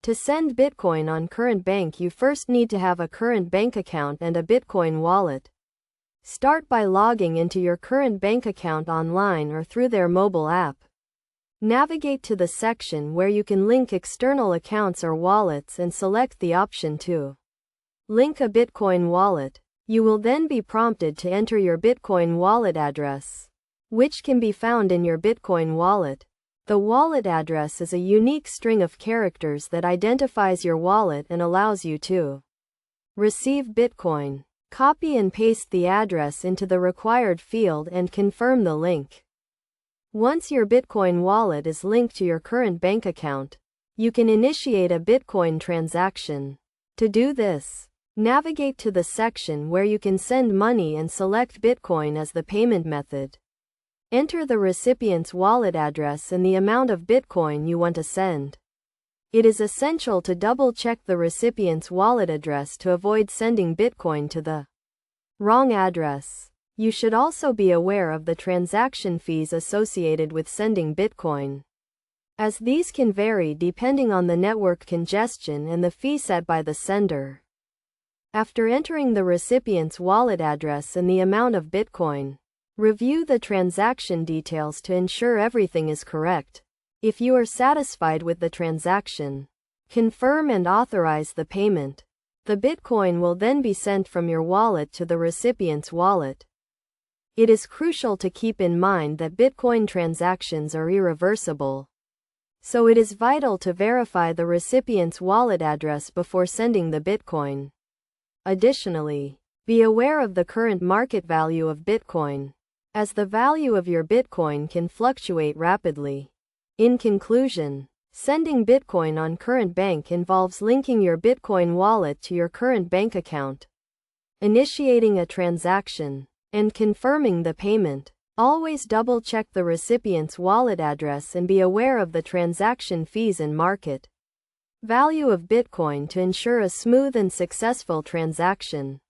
To send Bitcoin on current bank, you first need to have a current bank account and a Bitcoin wallet. Start by logging into your current bank account online or through their mobile app. Navigate to the section where you can link external accounts or wallets and select the option to link a Bitcoin wallet. You will then be prompted to enter your Bitcoin wallet address, which can be found in your Bitcoin wallet. The wallet address is a unique string of characters that identifies your wallet and allows you to receive Bitcoin. Copy and paste the address into the required field and confirm the link. Once your Bitcoin wallet is linked to your current bank account, you can initiate a Bitcoin transaction. To do this, navigate to the section where you can send money and select Bitcoin as the payment method. Enter the recipient's wallet address and the amount of Bitcoin you want to send. It is essential to double-check the recipient's wallet address to avoid sending Bitcoin to the wrong address. You should also be aware of the transaction fees associated with sending Bitcoin, as these can vary depending on the network congestion and the fee set by the sender. After entering the recipient's wallet address and the amount of Bitcoin, review the transaction details to ensure everything is correct. If you are satisfied with the transaction, confirm and authorize the payment. The Bitcoin will then be sent from your wallet to the recipient's wallet. It is crucial to keep in mind that Bitcoin transactions are irreversible, so it is vital to verify the recipient's wallet address before sending the Bitcoin. Additionally, be aware of the current market value of Bitcoin, as the value of your Bitcoin can fluctuate rapidly. In conclusion, sending Bitcoin on current bank involves linking your Bitcoin wallet to your current bank account, initiating a transaction, and confirming the payment. Always double-check the recipient's wallet address and be aware of the transaction fees and market value of Bitcoin to ensure a smooth and successful transaction.